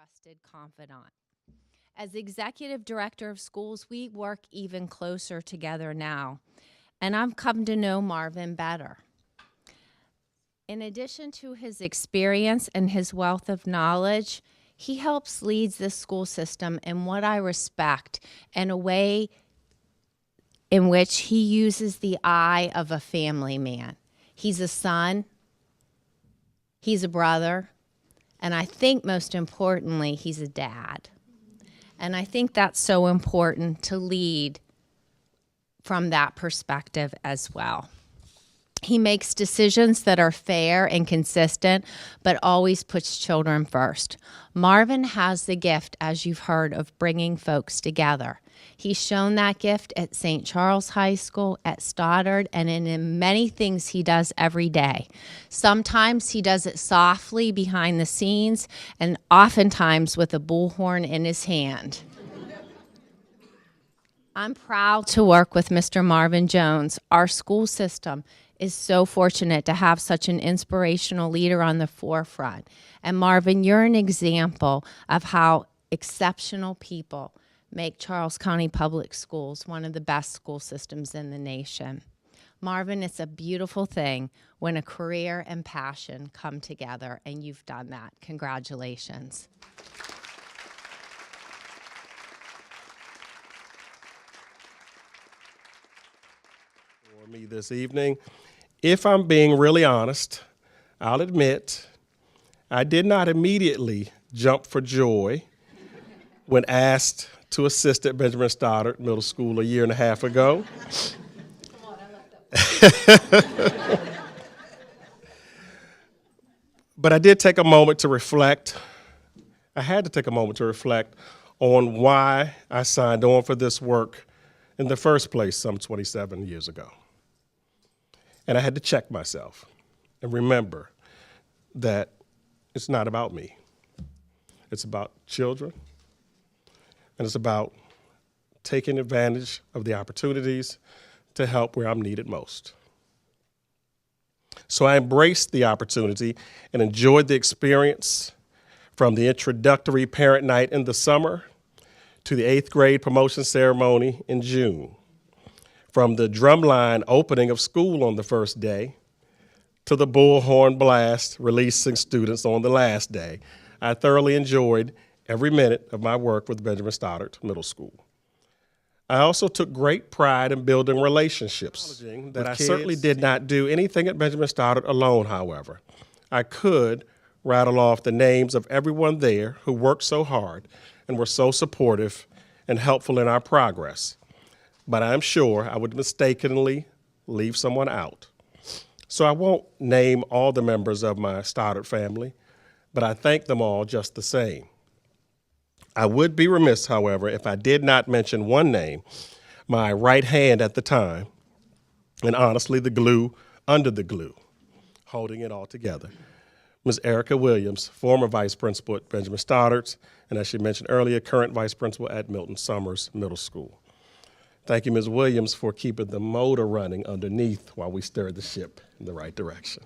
trusted confidant. As executive director of schools, we work even closer together now, and I've come to know Marvin better. In addition to his experience and his wealth of knowledge, he helps leads the school system in what I respect in a way in which he uses the eye of a family man. He's a son, he's a brother, and I think most importantly, he's a dad. And I think that's so important to lead from that perspective as well. He makes decisions that are fair and consistent, but always puts children first. Marvin has the gift, as you've heard, of bringing folks together. He's shown that gift at St. Charles High School, at Stoddard, and in many things he does every day. Sometimes he does it softly behind the scenes, and oftentimes with a bullhorn in his hand. I'm proud to work with Mr. Marvin Jones. Our school system is so fortunate to have such an inspirational leader on the forefront. And Marvin, you're an example of how exceptional people make Charles County Public Schools one of the best school systems in the nation. Marvin, it's a beautiful thing when a career and passion come together, and you've done that. Congratulations. For me this evening, if I'm being really honest, I'll admit I did not immediately jump for joy when asked to assist at Benjamin Stoddard Middle School a year and a half ago. But I did take a moment to reflect. I had to take a moment to reflect on why I signed on for this work in the first place some 27 years ago. And I had to check myself and remember that it's not about me. It's about children, and it's about taking advantage of the opportunities to help where I'm needed most. So I embraced the opportunity and enjoyed the experience, from the introductory parent night in the summer to the 8th grade promotion ceremony in June. From the drumline opening of school on the first day to the bullhorn blast releasing students on the last day, I thoroughly enjoyed every minute of my work with Benjamin Stoddard Middle School. I also took great pride in building relationships that I certainly did not do anything at Benjamin Stoddard alone, however. I could rattle off the names of everyone there who worked so hard and were so supportive and helpful in our progress. But I'm sure I would mistakenly leave someone out. So I won't name all the members of my Stoddard family, but I thank them all just the same. I would be remiss, however, if I did not mention one name, my right hand at the time, and honestly the glue under the glue, holding it all together. Ms. Erica Williams, former vice principal at Benjamin Stoddard, and as she mentioned earlier, current vice principal at Milton Summers Middle School. Thank you, Ms. Williams, for keeping the motor running underneath while we stirred the ship in the right direction.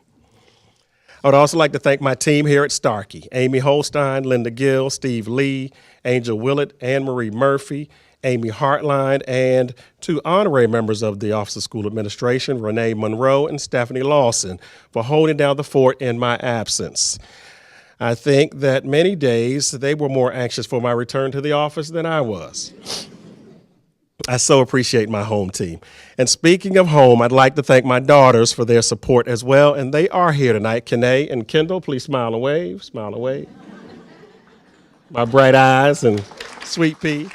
I would also like to thank my team here at Starkey: Amy Holstein, Linda Gill, Steve Lee, Angel Willett, Anne Marie Murphy, Amy Hartline, and two honorary members of the Office of School Administration, Renee Monroe and Stephanie Lawson, for holding down the fort in my absence. I think that many days they were more anxious for my return to the office than I was. I so appreciate my home team. And speaking of home, I'd like to thank my daughters for their support as well, and they are here tonight. Kanae and Kendall, please smile and wave, smile and wave. My bright eyes and sweet pea.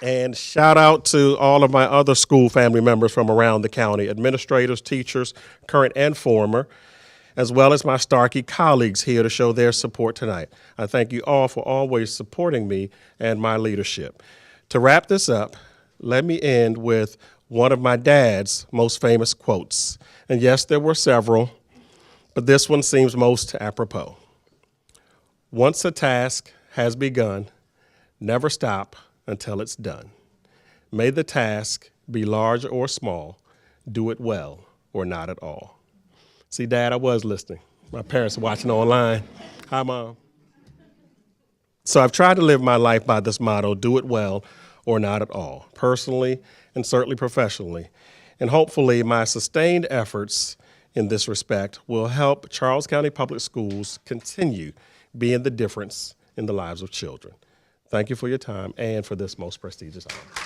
And shout out to all of my other school family members from around the county, administrators, teachers, current and former, as well as my Starkey colleagues here to show their support tonight. I thank you all for always supporting me and my leadership. To wrap this up, let me end with one of my dad's most famous quotes. And yes, there were several, but this one seems most apropos. Once a task has begun, never stop until it's done. May the task be large or small, do it well or not at all. See, Dad, I was listening. My parents are watching online. Hi, Mom. So I've tried to live my life by this motto, do it well or not at all, personally and certainly professionally. And hopefully my sustained efforts in this respect will help Charles County Public Schools continue being the difference in the lives of children. Thank you for your time and for this most prestigious honor.